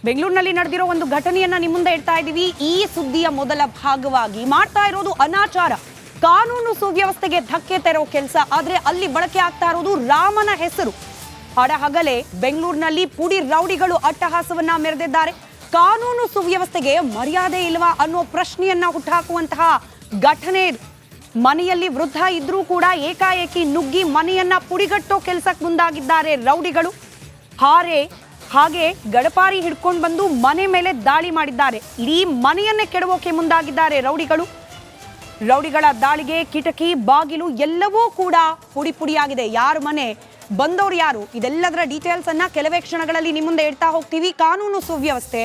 ಬೆಂಗಳೂರಿನಲ್ಲಿ ನಡೆದಿರೋ ಒಂದು ಘಟನೆಯನ್ನ ನಿಮ್ಮ ಮುಂದೆ ಇಡ್ತಾ ಇದ್ದೀವಿ. ಈ ಸುದ್ದಿಯ ಮೊದಲ ಭಾಗವಾಗಿ ಮಾಡ್ತಾ ಇರೋದು ಅನಾಚಾರ, ಕಾನೂನು ಸುವ್ಯವಸ್ಥೆಗೆ ಧಕ್ಕೆ ತರೋ ಕೆಲಸ. ಆದ್ರೆ ಅಲ್ಲಿ ಬಳಕೆ ಆಗ್ತಾ ಇರೋದು ರಾಮನ ಹೆಸರು. ಹಡಹಗಲೇ ಬೆಂಗಳೂರಿನಲ್ಲಿ ಪುಡಿ ರೌಡಿಗಳು ಅಟ್ಟಹಾಸವನ್ನ ಮೆರೆದಿದ್ದಾರೆ. ಕಾನೂನು ಸುವ್ಯವಸ್ಥೆಗೆ ಮರ್ಯಾದೆ ಇಲ್ವಾ ಅನ್ನೋ ಪ್ರಶ್ನೆಯನ್ನ ಹುಟ್ಟಾಕುವಂತಹ ಘಟನೆ ಇದು. ಮನೆಯಲ್ಲಿ ವೃದ್ಧ ಇದ್ರೂ ಕೂಡ ಏಕಾಏಕಿ ನುಗ್ಗಿ ಮನೆಯನ್ನ ಪುಡಿಗಟ್ಟೋ ಕೆಲಸಕ್ಕೆ ಮುಂದಾಗಿದ್ದಾರೆ ರೌಡಿಗಳು. ಹಾಗೆ ಗಡಪಾರಿ ಹಿಡ್ಕೊಂಡು ಬಂದು ಮನೆ ಮೇಲೆ ದಾಳಿ ಮಾಡಿದ್ದಾರೆ. ಇಡೀ ಮನೆಯನ್ನೇ ಕೆಡವೋಕೆ ಮುಂದಾಗಿದ್ದಾರೆ ರೌಡಿಗಳು. ರೌಡಿಗಳ ದಾಳಿಗೆ ಕಿಟಕಿ ಬಾಗಿಲು ಎಲ್ಲವೂ ಕೂಡ ಪುಡಿ ಪುಡಿಯಾಗಿದೆ. ಯಾರ ಮನೆ, ಬಂದವರು ಯಾರು, ಇದೆಲ್ಲದರ ಡೀಟೇಲ್ಸ್ ಅನ್ನ ಕೆಲವೇ ಕ್ಷಣಗಳಲ್ಲಿ ನಿಮ್ಮ ಮುಂದೆ ಇಡ್ತಾ ಹೋಗ್ತೀವಿ. ಕಾನೂನು ಸುವ್ಯವಸ್ಥೆ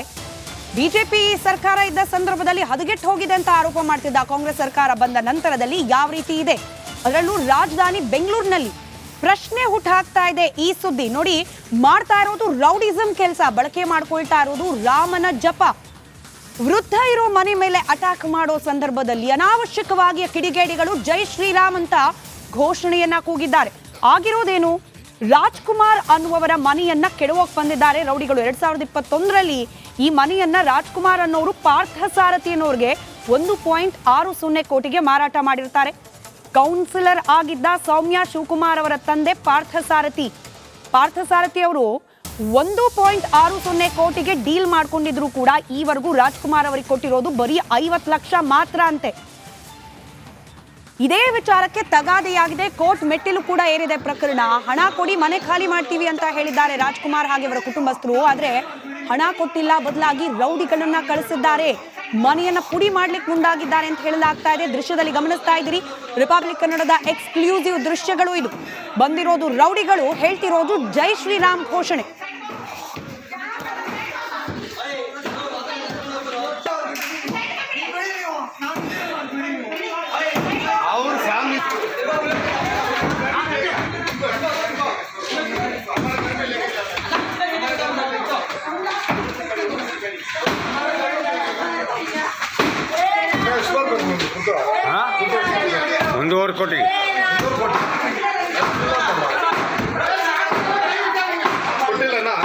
ಬಿಜೆಪಿ ಸರ್ಕಾರ ಇದ್ದ ಸಂದರ್ಭದಲ್ಲಿ ಹದಗೆಟ್ಟು ಹೋಗಿದೆ ಅಂತ ಆರೋಪ ಮಾಡ್ತಿದ್ದ ಕಾಂಗ್ರೆಸ್ ಸರ್ಕಾರ ಬಂದ ನಂತರದಲ್ಲಿ ಯಾವ ರೀತಿ ಇದೆ, ಅದರಲ್ಲೂ ರಾಜಧಾನಿ ಬೆಂಗಳೂರಿನಲ್ಲಿ ಪ್ರಶ್ನೆ ಹುಟ್ಟಾಕ್ತಾ ಇದೆ ಈ ಸುದ್ದಿ. ನೋಡಿ, ಮಾಡ್ತಾ ಇರೋದು ರೌಡಿಸಂ ಕೆಲಸ, ಬಳಕೆ ಮಾಡ್ಕೊಳ್ತಾ ಇರೋದು ರಾಮನ ಜಪ. ವೃದ್ಧ ಇರೋ ಮನೆ ಮೇಲೆ ಅಟ್ಯಾಕ್ ಮಾಡೋ ಸಂದರ್ಭದಲ್ಲಿ ಅನಾವಶ್ಯಕವಾಗಿ ಕಿಡಿಗೇಡಿಗಳು ಜೈ ಶ್ರೀರಾಮ್ ಅಂತ ಘೋಷಣೆಯನ್ನ ಕೂಗಿದ್ದಾರೆ. ಆಗಿರೋದೇನು, ರಾಜ್ಕುಮಾರ್ ಅನ್ನುವರ ಮನೆಯನ್ನ ಕೆಡವೋಕ್ ಬಂದಿದ್ದಾರೆ ರೌಡಿಗಳು. 2021ರಲ್ಲಿ ಈ ಮನೆಯನ್ನ ರಾಜ್ಕುಮಾರ್ ಅನ್ನೋರು ಪಾರ್ಥಸಾರಥಿ ಅನ್ನೋರ್ಗೆ 1.60 ಕೋಟಿಗೆ ಮಾರಾಟ ಮಾಡಿರ್ತಾರೆ. ಕೌನ್ಸಿಲರ್ ಆಗಿದ್ದ ಸೌಮ್ಯ ಶಿವಕುಮಾರ್ ಅವರ ತಂದೆ ಪಾರ್ಥಸಾರಥಿ ಅವರು 1.60 ಕೋಟಿಗೆ ಡೀಲ್ ಮಾಡ್ಕೊಂಡಿದ್ರು ಕೂಡ ಈವರೆಗೂ ರಾಜ್ಕುಮಾರ್ ಅವರಿಗೆ ಕೊಟ್ಟಿರೋದು ಬರೀ 50 ಲಕ್ಷ ಮಾತ್ರ ಅಂತೆ. ಇದೇ ವಿಚಾರಕ್ಕೆ ತಗಾದೆಯಾಗಿದೆ. ಕೋರ್ಟ್ ಮೆಟ್ಟಿಲು ಕೂಡ ಏರಿದೆ ಪ್ರಕರಣ. ಹಣ ಕೊಡಿ ಮನೆ ಖಾಲಿ ಮಾಡ್ತೀವಿ ಅಂತ ಹೇಳಿದ್ದಾರೆ ರಾಜ್ಕುಮಾರ್ ಹಾಗೆ ಅವರ ಕುಟುಂಬಸ್ಥರು. ಆದ್ರೆ ಹಣ ಕೊಟ್ಟಿಲ್ಲ, ಬದಲಾಗಿ ರೌಡಿಗಳನ್ನ ಕಳಿಸಿದ್ದಾರೆ, ಮನೆಯನ್ನ ಪುಡಿ ಮಾಡ್ಲಿಕ್ಕೆ ಮುಂದಾಗಿದ್ದಾರೆ ಅಂತ ಹೇಳಲಾಗ್ತಾ ಇದೆ. ದೃಶ್ಯದಲ್ಲಿ ಗಮನಿಸ್ತಾ ಇದ್ದೀರಿ, ರಿಪಬ್ಲಿಕ್ ಕನ್ನಡದ ಎಕ್ಸ್ಕ್ಲೂಸಿವ್ ದೃಶ್ಯಗಳು ಇದು. ಬಂದಿರೋದು ರೌಡಿಗಳು, ಹೇಳ್ತಿರೋದು ಜೈ ಶ್ರೀರಾಮ್ ಘೋಷಣೆ. ಒಂದೂವರೆ ಕೋಟಿ ಕೊಟ್ಟಿಲ್ಲನಾ?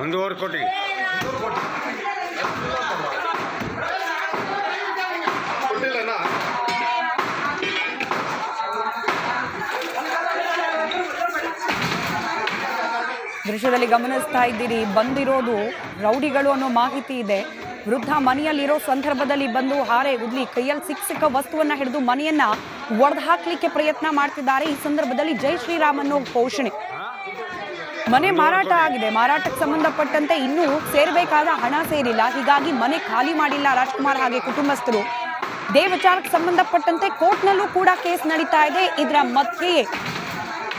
ಒಂದೂವರೆ ಕೋಟಿ ಕೊಟ್ಟಿಲ್ಲನಾ? ದೃಶ್ಯದಲ್ಲಿ ಗಮನಿಸ್ತಾ ಇದ್ದೀರಿ, ಬಂದಿರೋದು ರೌಡಿಗಳು ಅನ್ನೋ ಮಾಹಿತಿ ಇದೆ. ವೃದ್ಧ ಮನೆಯಲ್ಲಿರೋ ಸಂದರ್ಭದಲ್ಲಿ ಬಂದು ಹಾರೆ ಉದ್ಲಿ ಕೈಯಲ್ಲಿ ಸಿಕ್ಕ ವಸ್ತುವನ್ನ ಹಿಡಿದು ಮನೆಯನ್ನ ಒಡೆದು ಹಾಕ್ಲಿಕ್ಕೆ ಪ್ರಯತ್ನ ಮಾಡ್ತಿದ್ದಾರೆ. ಈ ಸಂದರ್ಭದಲ್ಲಿ ಜೈ ಶ್ರೀರಾಮ್ ಅನ್ನೋ ಘೋಷಣೆ. ಮನೆ ಮಾರಾಟ ಆಗಿದೆ, ಮಾರಾಟಕ್ಕೆ ಸಂಬಂಧಪಟ್ಟಂತೆ ಇನ್ನೂ ಸೇರ್ಬೇಕಾದ ಹಣ ಸೇರಿಲ್ಲ, ಹೀಗಾಗಿ ಮನೆ ಖಾಲಿ ಮಾಡಿಲ್ಲ ರಾಜ್ಕುಮಾರ್ ಹಾಗೆ ಕುಟುಂಬಸ್ಥರು. ಇದೇ ವಿಚಾರಕ್ಕೆ ಸಂಬಂಧಪಟ್ಟಂತೆ ಕೋರ್ಟ್ನಲ್ಲೂ ಕೂಡ ಕೇಸ್ ನಡೀತಾ ಇದೆ. ಇದರ ಮಧ್ಯೆಯೇ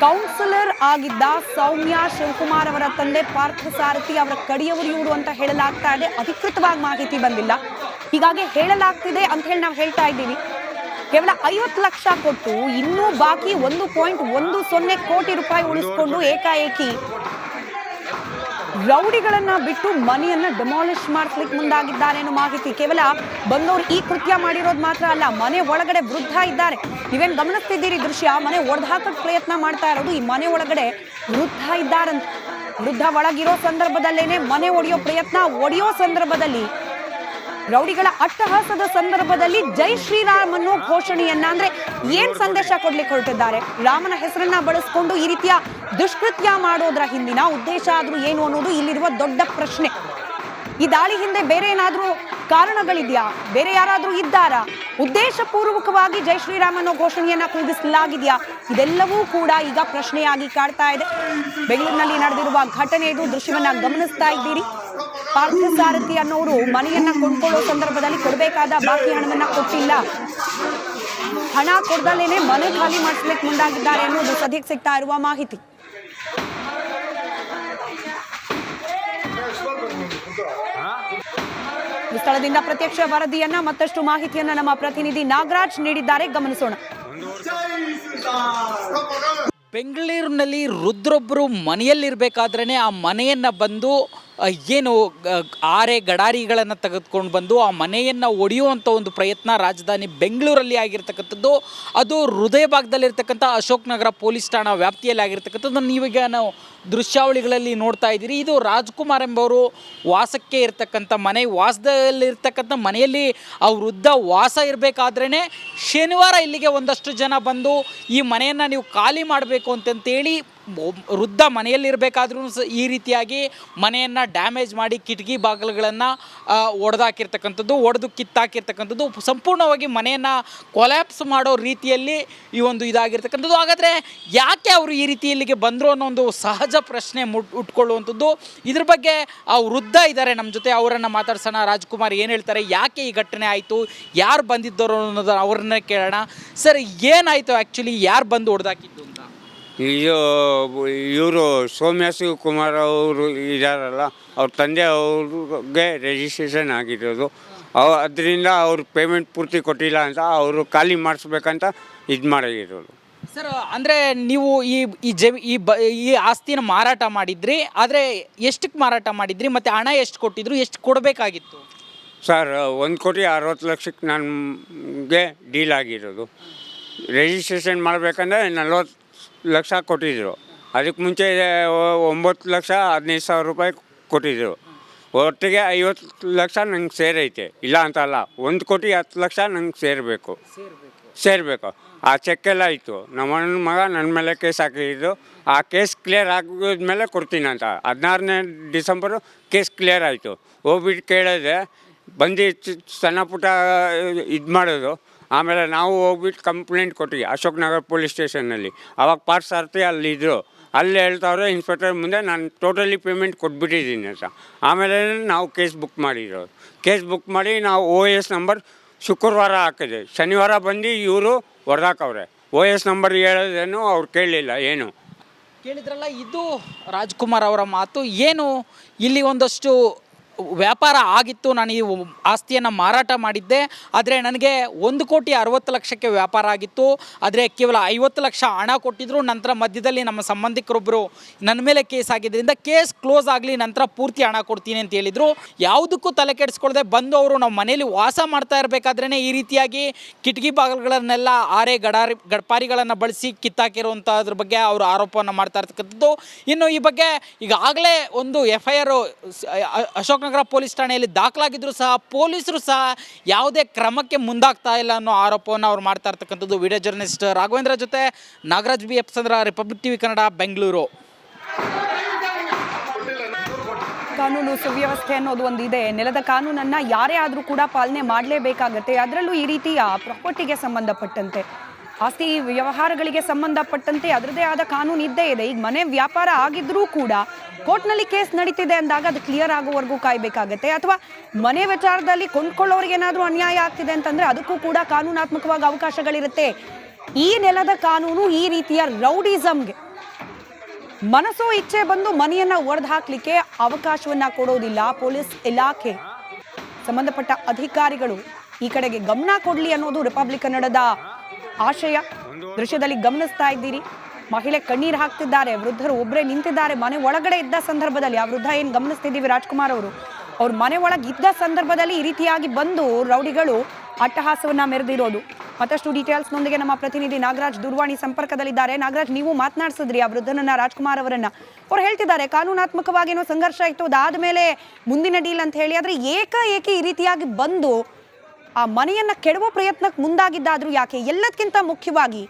ಕೌನ್ಸಿಲರ್ ಆಗಿದ್ದ ಸೌಮ್ಯ ಶಿವಕುಮಾರ್ ಅವರ ತಂದೆ ಪಾರ್ಥಸಾರಥಿ ಅವರ ಕಡಿಯವರು ಇವರು ಅಂತ ಹೇಳಲಾಗ್ತಾ ಇದೆ. ಅಧಿಕೃತವಾಗಿ ಮಾಹಿತಿ ಬಂದಿಲ್ಲ, ಹೀಗಾಗಿ ಹೇಳಲಾಗ್ತಿದೆ ಅಂತ ಹೇಳಿ ನಾವು ಹೇಳ್ತಾ ಇದ್ದೀವಿ. ಕೇವಲ 50 ಲಕ್ಷ ಕೊಟ್ಟು ಇನ್ನೂ ಬಾಕಿ 1.10 ಕೋಟಿ ರೂಪಾಯಿ ಉಳಿಸ್ಕೊಂಡು ಏಕಾಏಕಿ ರೌಡಿಗಳನ್ನ ಬಿಟ್ಟು ಮನೆಯನ್ನ ಡೆಮಾಲಿಷ್ ಮಾಡಿಸ್ಲಿಕ್ಕೆ ಮುಂದಾಗಿದ್ದಾರೆ ಅನ್ನೋ ಮಾಹಿತಿ. ಕೇವಲ ಬಂದವರು ಈ ಕೃತ್ಯ ಮಾಡಿರೋದು ಮಾತ್ರ ಅಲ್ಲ, ಮನೆ ಒಳಗಡೆ ವೃದ್ಧ ಇದ್ದಾರೆ. ನೀವೇನ್ ಗಮನಿಸ್ತಿದ್ದೀರಿ ದೃಶ್ಯ, ಮನೆ ಒಡೆದು ಹಾಕಕ್ಕೆ ಪ್ರಯತ್ನ ಮಾಡ್ತಾ ಇರೋದು. ಈ ಮನೆ ಒಳಗಡೆ ವೃದ್ಧ ಇದ್ದಾರಂತ. ವೃದ್ಧ ಒಳಗಿರೋ ಸಂದರ್ಭದಲ್ಲೇನೆ ಮನೆ ಒಡೆಯೋ ಸಂದರ್ಭದಲ್ಲಿ ರೌಡಿಗಳ ಅಟ್ಟಹಾಸದ ಸಂದರ್ಭದಲ್ಲಿ ಜೈ ಶ್ರೀರಾಮ್ ಅನ್ನೋ ಘೋಷಣೆಯನ್ನ, ಅಂದ್ರೆ ಏನ್ ಸಂದೇಶ ಕೊಡ್ಲಿಕ್ಕೆ ಹೊರಟಿದ್ದಾರೆ? ರಾಮನ ಹೆಸರನ್ನ ಬಳಸ್ಕೊಂಡು ಈ ರೀತಿಯ ದುಷ್ಕೃತ್ಯ ಮಾಡೋದ್ರ ಹಿಂದಿನ ಉದ್ದೇಶ ಆದ್ರೂ ಏನು ಅನ್ನೋದು ಇಲ್ಲಿರುವ ದೊಡ್ಡ ಪ್ರಶ್ನೆ. ಈ ದಾಳಿ ಹಿಂದೆ ಬೇರೆ ಏನಾದ್ರೂ ಕಾರಣಗಳಿದ್ಯಾ? ಬೇರೆ ಯಾರಾದ್ರೂ ಇದ್ದಾರಾ? ಉದ್ದೇಶ ಪೂರ್ವಕವಾಗಿ ಜೈ ಶ್ರೀರಾಮ್ ಅನ್ನೋ ಘೋಷಣೆಯನ್ನ ಕೂಗಿಸಲಾಗಿದೆಯಾ? ಇದೆಲ್ಲವೂ ಕೂಡ ಈಗ ಪ್ರಶ್ನೆಯಾಗಿ ಕಾಡ್ತಾ ಇದೆ. ಬೆಂಗಳೂರಿನಲ್ಲಿ ನಡೆದಿರುವ ಘಟನೆ ಇದು. ದೃಶ್ಯವನ್ನ ಗಮನಿಸ್ತಾ ಇದ್ದೀರಿ. ಪಾರ್ಥಸಾರಥಿ ಅನ್ನೋರು ಮನೆಯನ್ನ ಕೊಂಡ್ಕೊಳ್ಳೋ ಸಂದರ್ಭದಲ್ಲಿ ಕೊಡಬೇಕಾದ ಬಾಕಿ ಹಣವನ್ನ ಕೊಟ್ಟಿಲ್ಲ, ಹಣ ಕೊಡ್ದಲೇನೆ ಮನೆ ಖಾಲಿ ಮಾಡಿಸ್ಲಿಕ್ಕೆ ಮುಂದಾಗಿದ್ದಾರೆ ಅನ್ನೋದು ಸದ್ಯಕ್ಕೆ ಸಿಗ್ತಾ ಇರುವ ಮಾಹಿತಿ. ಸ್ಥಳದಿಂದ ಪ್ರತ್ಯಕ್ಷ ವರದಿಯನ್ನ ಮತ್ತಷ್ಟು ಮಾಹಿತಿಯನ್ನ ನಮ್ಮ ಪ್ರತಿನಿಧಿ ನಾಗರಾಜ್ ನೀಡಿದ್ದಾರೆ, ಗಮನಿಸೋಣ. ಬೆಂಗಳೂರಿನಲ್ಲಿ ರುದ್ರೊಬ್ಬರು ಮನೆಯಲ್ಲಿರಬೇಕಾದ್ರೇ ಆ ಮನೆಯನ್ನು ಬಂದು ಏನು ಆರೆ ಗಡಾರಿಗಳನ್ನು ತೆಗೆದುಕೊಂಡು ಬಂದು ಆ ಮನೆಯನ್ನು ಒಡೆಯುವಂಥ ಒಂದು ಪ್ರಯತ್ನ ರಾಜಧಾನಿ ಬೆಂಗಳೂರಲ್ಲಿ ಆಗಿರ್ತಕ್ಕಂಥದ್ದು. ಅದು ಹೃದಯ ಭಾಗದಲ್ಲಿರ್ತಕ್ಕಂಥ ಅಶೋಕ್ ನಗರ ಪೊಲೀಸ್ ಠಾಣಾ ವ್ಯಾಪ್ತಿಯಲ್ಲಿ ಆಗಿರ್ತಕ್ಕಂಥದ್ದು. ನೀವೀಗ ನಾವು ದೃಶ್ಯಾವಳಿಗಳಲ್ಲಿ ನೋಡ್ತಾ ಇದ್ದೀರಿ. ಇದು ರಾಜ್ಕುಮಾರ್ ಎಂಬವರು ವಾಸಕ್ಕೆ ಇರ್ತಕ್ಕಂಥ ಮನೆ. ವಾಸದಲ್ಲಿರ್ತಕ್ಕಂಥ ಮನೆಯಲ್ಲಿ ಆ ವೃದ್ಧ ವಾಸ ಇರಬೇಕಾದ್ರೇ ಶನಿವಾರ ಇಲ್ಲಿಗೆ ಒಂದಷ್ಟು ಜನ ಬಂದು ಈ ಮನೆಯನ್ನು ನೀವು ಖಾಲಿ ಮಾಡಬೇಕು ಅಂತಂತೇಳಿ ವೃದ್ಧ ಮನೆಯಲ್ಲಿರಬೇಕಾದ್ರೂ ಈ ರೀತಿಯಾಗಿ ಮನೆಯನ್ನು ಡ್ಯಾಮೇಜ್ ಮಾಡಿ ಕಿಟಕಿ ಬಾಗಿಲುಗಳನ್ನು ಒಡೆದು ಕಿತ್ತಾಕಿರ್ತಕ್ಕಂಥದ್ದು. ಸಂಪೂರ್ಣವಾಗಿ ಮನೆಯನ್ನು ಕೊಲ್ಯಾಪ್ಸ್ ಮಾಡೋ ರೀತಿಯಲ್ಲಿ ಈ ಒಂದು ಇದಾಗಿರ್ತಕ್ಕಂಥದ್ದು. ಹಾಗಾದರೆ ಯಾಕೆ ಅವರು ಈ ರೀತಿ ಇಲ್ಲಿಗೆ ಬಂದರು ಅನ್ನೋ ಒಂದು ಸಹಜ ಪ್ರಶ್ನೆ ಉಟ್ಕೊಳ್ಳುವಂಥದ್ದು. ಇದ್ರ ಬಗ್ಗೆ ಆ ವೃದ್ಧ ಇದ್ದಾರೆ ನಮ್ಮ ಜೊತೆ, ಅವರನ್ನು ಮಾತಾಡ್ಸೋಣ. ರಾಜ್ಕುಮಾರ್ ಏನು ಹೇಳ್ತಾರೆ, ಯಾಕೆ ಈ ಘಟನೆ ಆಯಿತು, ಯಾರು ಬಂದಿದ್ದರು ಅನ್ನೋದು ಅವ್ರನ್ನೇ ಕೇಳೋಣ. ಸರ್, ಏನಾಯಿತು ಆ್ಯಕ್ಚುಲಿ, ಯಾರು ಬಂದು ಹೊಡೆದಾಕಿದ್ದು ಅಂತ? ಇವರು ಸೌಮ್ಯ ಶಿವಕುಮಾರ್ ಅವರು ಇದ್ದಾರಲ್ಲ, ಅವ್ರ ತಂದೆ ಅವ್ರಿಗೆ ರಿಜಿಸ್ಟ್ರೇಷನ್ ಆಗಿರೋದು. ಅದರಿಂದ ಅವ್ರು ಪೇಮೆಂಟ್ ಪೂರ್ತಿ ಕೊಟ್ಟಿಲ್ಲ ಅಂತ ಅವರು ಖಾಲಿ ಮಾಡಿಸ್ಬೇಕಂತ ಇದು ಮಾಡಿರೋದು. ಸರ್, ಅಂದರೆ ನೀವು ಈ ಆಸ್ತಿನ ಮಾರಾಟ ಮಾಡಿದ್ರಿ, ಆದರೆ ಎಷ್ಟಕ್ಕೆ ಮಾರಾಟ ಮಾಡಿದ್ರಿ ಮತ್ತು ಹಣ ಎಷ್ಟು ಕೊಟ್ಟಿದ್ರು, ಎಷ್ಟು ಕೊಡಬೇಕಾಗಿತ್ತು? ಸರ್, 1,60,00,000 ನನಗೆ ಡೀಲ್ ಆಗಿರೋದು. ರಿಜಿಸ್ಟ್ರೇಷನ್ ಮಾಡಬೇಕಂದ್ರೆ 40 ಲಕ್ಷ ಕೊಟ್ಟಿದ್ದರು. ಅದಕ್ಕೆ ಮುಂಚೆ 9,15,000 ರೂಪಾಯಿ ಕೊಟ್ಟಿದ್ದರು. ಒಟ್ಟಿಗೆ 50 ಲಕ್ಷ ನಂಗೆ ಸೇರೈತೆ, ಇಲ್ಲ ಅಂತ ಅಲ್ಲ. 1,10,00,000 ನಂಗೆ ಸೇರಬೇಕು. ಆ ಚೆಕ್ಕೆಲ್ಲ ಇತ್ತು. ನಮ್ಮ ಮಗ ನನ್ನ ಮೇಲೆ ಕೇಸ್ ಹಾಕಿದ್ದು. ಆ ಕೇಸ್ ಕ್ಲಿಯರ್ ಆಗಿದ್ಮೇಲೆ ಕೊಡ್ತೀನಿ ಅಂತ. 16ನೇ ಡಿಸೆಂಬರು ಕೇಸ್ ಕ್ಲಿಯರ್ ಆಯಿತು. ಹೋಗ್ಬಿಟ್ಟು ಕೇಳಿದೆ, ಬಂದು ಸಣ್ಣ ಪುಟ್ಟ ಇದು ಮಾಡೋದು. ಆಮೇಲೆ ನಾವು ಹೋಗ್ಬಿಟ್ಟು ಕಂಪ್ಲೇಂಟ್ ಕೊಟ್ಟಿವಿ ಅಶೋಕ್ ನಗರ ಪೊಲೀಸ್ ಸ್ಟೇಷನ್ನಲ್ಲಿ. ಆವಾಗ ಪಾರ್ಸಾರ್ಥಿ ಅಲ್ಲಿದ್ದರು. ಅಲ್ಲಿ ಹೇಳ್ತಾವ್ರೆ ಇನ್ಸ್ಪೆಕ್ಟರ್ ಮುಂದೆ ನಾನು ಟೋಟಲಿ ಪೇಮೆಂಟ್ ಕೊಟ್ಬಿಟ್ಟಿದ್ದೀನಿ ಅಂತ. ಆಮೇಲೆ ನಾವು ಕೇಸ್ ಬುಕ್ ಮಾಡಿರೋದು. ಕೇಸ್ ಬುಕ್ ಮಾಡಿ ನಾವು OS ನಂಬರ್ ಶುಕ್ರವಾರ ಹಾಕಿದೆ. ಶನಿವಾರ ಬಂದು ಇವರು ಹೊಡೆದಾಕವ್ರೆ. OS ನಂಬರ್ ಹೇಳೋದೇನು ಅವ್ರು ಕೇಳಲಿಲ್ಲ. ಏನು ಕೇಳಿದ್ರಲ್ಲ, ಇದು ರಾಜ್ಕುಮಾರ್ ಅವರ ಮಾತು. ಏನು ಇಲ್ಲಿ ಒಂದಷ್ಟು ವ್ಯಾಪಾರ ಆಗಿತ್ತು, ನಾನು ಈ ಆಸ್ತಿಯನ್ನು ಮಾರಾಟ ಮಾಡಿದ್ದೆ, ಆದರೆ ನನಗೆ 1,60,00,000 ವ್ಯಾಪಾರ ಆಗಿತ್ತು. ಆದರೆ ಕೇವಲ 50 ಲಕ್ಷ ಹಣ ಕೊಟ್ಟಿದ್ದರು. ನಂತರ ಮಧ್ಯದಲ್ಲಿ ನಮ್ಮ ಸಂಬಂಧಿಕರೊಬ್ಬರು ನನ್ನ ಮೇಲೆ ಕೇಸ್ ಆಗಿದ್ದರಿಂದ ಕೇಸ್ ಕ್ಲೋಸ್ ಆಗಲಿ, ನಂತರ ಪೂರ್ತಿ ಹಣ ಕೊಡ್ತೀನಿ ಅಂತ ಹೇಳಿದರು. ಯಾವುದಕ್ಕೂ ತಲೆ ಕೆಡಿಸ್ಕೊಳ್ದೆ ಬಂದು ಅವರು ನಾವು ಮನೇಲಿ ವಾಸ ಮಾಡ್ತಾ ಇರಬೇಕಾದ್ರೇ ಈ ರೀತಿಯಾಗಿ ಕಿಟಕಿ ಬಾಗಿಲುಗಳನ್ನೆಲ್ಲ ಆರೆ ಗಡಪಾರಿಗಳನ್ನು ಬಳಸಿ ಕಿತ್ತಾಕಿರುವಂಥದ್ರ ಬಗ್ಗೆ ಅವರು ಆರೋಪವನ್ನು ಮಾಡ್ತಾ ಇರ್ತಕ್ಕಂಥದ್ದು. ಇನ್ನು ಈ ಬಗ್ಗೆ ಈಗಾಗಲೇ ಒಂದು FIR ಅಶೋಕ್ ನಗರ ಪೊಲೀಸ್ ಠಾಣೆಯಲ್ಲಿ ದಾಖಲಾಗಿದ್ದರೂ ಸಹ ಪೊಲೀಸರು ಸಹ ಯಾವುದೇ ಕ್ರಮಕ್ಕೆ ಮುಂದಾಗ್ತಾ ಇಲ್ಲ ಅನ್ನೋ ಆರೋಪವನ್ನು ಅವ್ರು ಮಾಡ್ತಾ ಇರ್ತಕ್ಕಂಥದ್ದು. ವಿಡಿಯೋ ಜರ್ನಲಿಸ್ಟ್ ರಾಘವೇಂದ್ರ ಜೊತೆ ನಾಗರಾಜ್ BF ಚಂದ್ರ, ರಿಪಬ್ಲಿಕ್ TV ಕನ್ನಡ, ಬೆಂಗಳೂರು. ಕಾನೂನು ಸುವ್ಯವಸ್ಥೆ ಅನ್ನೋದು ಒಂದು ಇದೆ. ನೆಲದ ಕಾನೂನನ್ನು ಯಾರೇ ಆದರೂ ಕೂಡ ಪಾಲನೆ ಮಾಡಲೇಬೇಕಾಗತ್ತೆ. ಅದರಲ್ಲೂ ಈ ರೀತಿಯ ಪ್ರಾಪರ್ಟಿಗೆ ಸಂಬಂಧಪಟ್ಟಂತೆ, ಆಸ್ತಿ ವ್ಯವಹಾರಗಳಿಗೆ ಸಂಬಂಧಪಟ್ಟಂತೆ ಅದರದೇ ಆದ ಕಾನೂನು ಇದ್ದೇ ಇದೆ. ಈಗ ಮನೆ ವ್ಯಾಪಾರ ಆಗಿದ್ರೂ ಕೂಡ ಕೋರ್ಟ್ನಲ್ಲಿ ಕೇಸ್ ನಡೀತಿದೆ ಅಂದಾಗ ಅದು ಕ್ಲಿಯರ್ ಆಗುವವರೆಗೂ ಕಾಯಬೇಕಾಗತ್ತೆ. ಅಥವಾ ಮನೆ ವಿಚಾರದಲ್ಲಿ ಕೊಂಡ್ಕೊಳ್ಳೋರಿಗೆ ಏನಾದರೂ ಅನ್ಯಾಯ ಆಗ್ತಿದೆ ಅಂತಂದರೆ ಅದಕ್ಕೂ ಕೂಡ ಕಾನೂನಾತ್ಮಕವಾಗಿ ಅವಕಾಶಗಳಿರುತ್ತೆ. ಈ ನೆಲದ ಕಾನೂನು ಈ ರೀತಿಯ ರೌಡಿಸಮ್ಗೆ ಮನಸ್ಸೋ ಇಚ್ಛೆ ಬಂದು ಮನೆಯನ್ನು ಒಡೆದು ಹಾಕಲಿಕ್ಕೆ ಅವಕಾಶವನ್ನ ಕೊಡೋದಿಲ್ಲ. ಪೊಲೀಸ್ ಇಲಾಖೆ ಸಂಬಂಧಪಟ್ಟ ಅಧಿಕಾರಿಗಳು ಈ ಕಡೆಗೆ ಗಮನ ಕೊಡಲಿ ಅನ್ನೋದು ರಿಪಬ್ಲಿಕ್ ಕನ್ನಡದ ಆಶಯ. ದೃಶ್ಯದಲ್ಲಿ ಗಮನಿಸ್ತಾ ಇದ್ದೀರಿ, ಮಹಿಳೆ ಕಣ್ಣೀರು ಹಾಕ್ತಿದ್ದಾರೆ, ವೃದ್ಧರು ಒಬ್ಬರೇ ನಿಂತಿದ್ದಾರೆ. ಮನೆ ಒಳಗಡೆ ಇದ್ದ ಸಂದರ್ಭದಲ್ಲಿ ಆ ವೃದ್ಧ ಏನು ಗಮನಿಸ್ತಿದ್ದೀವಿ ರಾಜ್ಕುಮಾರ್ ಅವರು, ಅವ್ರ ಮನೆ ಒಳಗೆ ಇದ್ದ ಸಂದರ್ಭದಲ್ಲಿ ಈ ರೀತಿಯಾಗಿ ಬಂದು ರೌಡಿಗಳು ಅಟ್ಟಹಾಸವನ್ನ ಮೆರೆದಿರೋದು. ಮತ್ತಷ್ಟು ಡೀಟೇಲ್ಸ್ನೊಂದಿಗೆ ನಮ್ಮ ಪ್ರತಿನಿಧಿ ನಾಗರಾಜ್ ದೂರವಾಣಿ ಸಂಪರ್ಕದಲ್ಲಿದ್ದಾರೆ. ನಾಗರಾಜ್, ನೀವು ಮಾತನಾಡಿಸಿದ್ರಿ ಆ ವೃದ್ಧನನ್ನ, ರಾಜ್ಕುಮಾರ್ ಅವರನ್ನ. ಅವ್ರು ಹೇಳ್ತಿದ್ದಾರೆ ಕಾನೂನಾತ್ಮಕವಾಗಿ ಏನೋ ಸಂಘರ್ಷ ಇತ್ತು, ಅದಾದ್ಮೇಲೆ ಮುಂದಿನ ಡೀಲ್ ಅಂತ ಹೇಳಿ. ಆದ್ರೆ ಏಕಾಏಕಿ ಈ ರೀತಿಯಾಗಿ ಬಂದು ಆ ಮನೆಯನ್ನ ಕೆಡವೋ ಪ್ರಯತ್ನಕ್ಕೆ ಮುಂದಾಗಿದ್ದಾದ್ರೂ ಯಾಕೆ? ಎಲ್ಲದಕ್ಕಿಂತ ಮುಖ್ಯವಾಗಿ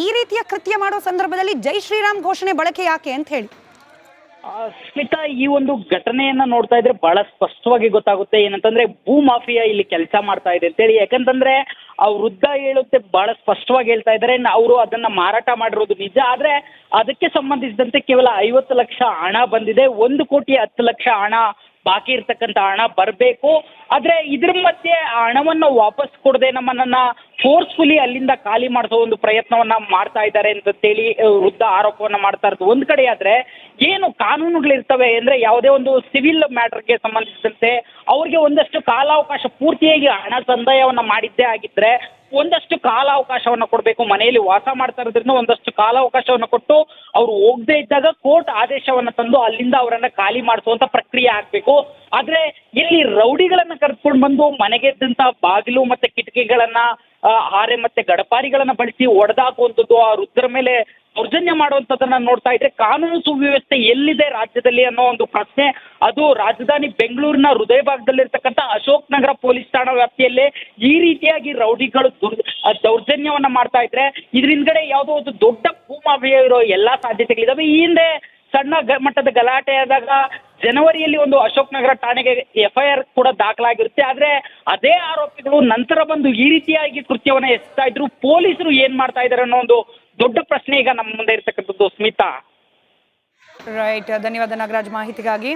ಈ ರೀತಿಯ ಕೃತ್ಯ ಮಾಡೋ ಸಂದರ್ಭದಲ್ಲಿ ಜೈ ಶ್ರೀರಾಮ್ ಘೋಷಣೆ ಬಳಕೆ ಯಾಕೆ ಅಂತ ಹೇಳಿ? ಸ್ಮಿತಾ, ಈ ಒಂದು ಘಟನೆಯನ್ನ ನೋಡ್ತಾ ಇದ್ರೆ ಬಹಳ ಸ್ಪಷ್ಟವಾಗಿ ಗೊತ್ತಾಗುತ್ತೆ ಏನಂತಂದ್ರೆ ಭೂ ಮಾಫಿಯಾ ಇಲ್ಲಿ ಕೆಲಸ ಮಾಡ್ತಾ ಇದೆ ಅಂತೇಳಿ. ಯಾಕಂತಂದ್ರೆ ಆ ವೃದ್ಧ ಹೇಳುತ್ತೆ, ಬಹಳ ಸ್ಪಷ್ಟವಾಗಿ ಹೇಳ್ತಾ ಇದ್ದಾರೆ, ಅವರು ಅದನ್ನ ಮಾರಾಟ ಮಾಡಿರೋದು ನಿಜ, ಆದ್ರೆ ಅದಕ್ಕೆ ಸಂಬಂಧಿಸಿದಂತೆ ಕೇವಲ 50 ಲಕ್ಷ ಹಣ ಬಂದಿದೆ, 1,10,00,000 ಹಣ ಬಾಕಿ ಇರ್ತಕ್ಕಂಥ ಹಣ ಬರಬೇಕು. ಆದ್ರೆ ಇದ್ರ ಮಧ್ಯೆ ಆ ಹಣವನ್ನು ವಾಪಸ್ ಕೊಡದೆ ನಮ್ಮನ್ನ ಫೋರ್ಸ್ಫುಲಿ ಅಲ್ಲಿಂದ ಖಾಲಿ ಮಾಡಿಸೋ ಒಂದು ಪ್ರಯತ್ನವನ್ನ ಮಾಡ್ತಾ ಇದ್ದಾರೆ ಅಂತೇಳಿ ವೃದ್ಧ ಆರೋಪವನ್ನ ಮಾಡ್ತಾ ಇರೋದು ಒಂದ್ ಕಡೆ. ಆದ್ರೆ ಏನು ಕಾನೂನುಗಳಿರ್ತವೆ ಅಂದ್ರೆ ಯಾವುದೇ ಒಂದು ಸಿವಿಲ್ ಮ್ಯಾಟರ್ಗೆ ಸಂಬಂಧಿಸಿದಂತೆ ಅವ್ರಿಗೆ ಒಂದಷ್ಟು ಕಾಲಾವಕಾಶ, ಪೂರ್ತಿಯಾಗಿ ಹಣ ಸಂದಾಯವನ್ನ ಮಾಡಿದ್ದೇ ಆಗಿದ್ರೆ ಒಂದಷ್ಟು ಕಾಲಾವಕಾಶವನ್ನು ಕೊಡಬೇಕು. ಮನೆಯಲ್ಲಿ ವಾಸ ಮಾಡ್ತಾ ಇರೋದ್ರಿಂದ ಒಂದಷ್ಟು ಕಾಲಾವಕಾಶವನ್ನು ಕೊಟ್ಟು ಅವ್ರು ಹೋಗದೇ ಇದ್ದಾಗ ಕೋರ್ಟ್ ಆದೇಶವನ್ನು ತಂದು ಅಲ್ಲಿಂದ ಅವರನ್ನ ಖಾಲಿ ಮಾಡಿಸುವಂತ ಪ್ರಕ್ರಿಯೆ ಆಗ್ಬೇಕು. ಆದ್ರೆ ಇಲ್ಲಿ ರೌಡಿಗಳನ್ನ ಕರೆದುಕೊಂಡು ಬಂದು ಮನೆಗೆದ್ದಂತ ಬಾಗಿಲು ಮತ್ತೆ ಕಿಟಕಿಗಳನ್ನ ಹಾರೆ ಮತ್ತೆ ಗಡಪಾರಿಗಳನ್ನ ಬಳಸಿ ಒಡೆದಾಕುವಂಥದ್ದು, ಆ ವೃದ್ಧರ ಮೇಲೆ ದೌರ್ಜನ್ಯ ಮಾಡುವಂಥದ್ದನ್ನ ನೋಡ್ತಾ ಇದ್ರೆ ಕಾನೂನು ಸುವ್ಯವಸ್ಥೆ ಎಲ್ಲಿದೆ ರಾಜ್ಯದಲ್ಲಿ ಅನ್ನೋ ಒಂದು ಪ್ರಶ್ನೆ. ಅದು ರಾಜಧಾನಿ ಬೆಂಗಳೂರಿನ ಹೃದಯ ಭಾಗದಲ್ಲಿರ್ತಕ್ಕಂಥ ಅಶೋಕ್ ನಗರ ಪೊಲೀಸ್ ಠಾಣಾ ವ್ಯಾಪ್ತಿಯಲ್ಲೇ ಈ ರೀತಿಯಾಗಿ ರೌಡಿಗಳು ದೌರ್ಜನ್ಯವನ್ನ ಮಾಡ್ತಾ ಇದ್ರೆ ಇದ್ರ ಹಿಂದ್ಗಡೆ ಯಾವುದೋ ಒಂದು ದೊಡ್ಡ ಭೂಮಾಫಿಯಾ ಇರೋ ಎಲ್ಲಾ ಸಾಧ್ಯತೆಗಳಿದಾವೆ. ಈ ಹಿಂದೆ ಸಣ್ಣ ಮಟ್ಟದ ಗಲಾಟೆ ಆದಾಗ ಜನವರಿಯಲ್ಲಿ ಒಂದು ಅಶೋಕ್ ನಗರ ಠಾಣೆಗೆ FIR ಕೂಡ ದಾಖಲಾಗಿರುತ್ತೆ. ಆದ್ರೆ ಅದೇ ಆರೋಪಿಗಳು ನಂತರ ಬಂದು ಈ ರೀತಿಯಾಗಿ ಕೃತ್ಯವನ್ನ ಎಸ್ತಾ ಇದ್ರು. ಪೊಲೀಸರು ಏನ್ ಮಾಡ್ತಾ ಇದಾರೆ ಅನ್ನೋ ಒಂದು ದೊಡ್ಡ ಪ್ರಶ್ನೆ ಈಗ ನಮ್ಮ ಮುಂದೆ ಇರ್ತಕ್ಕಂಥದ್ದು. ಸ್ಮಿತಾ, ರೈಟ್, ಧನ್ಯವಾದ ನಾಗರಾಜ್ ಮಾಹಿತಿಗಾಗಿ.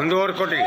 ಒಂದೂವರೆ ಕೋಟಿ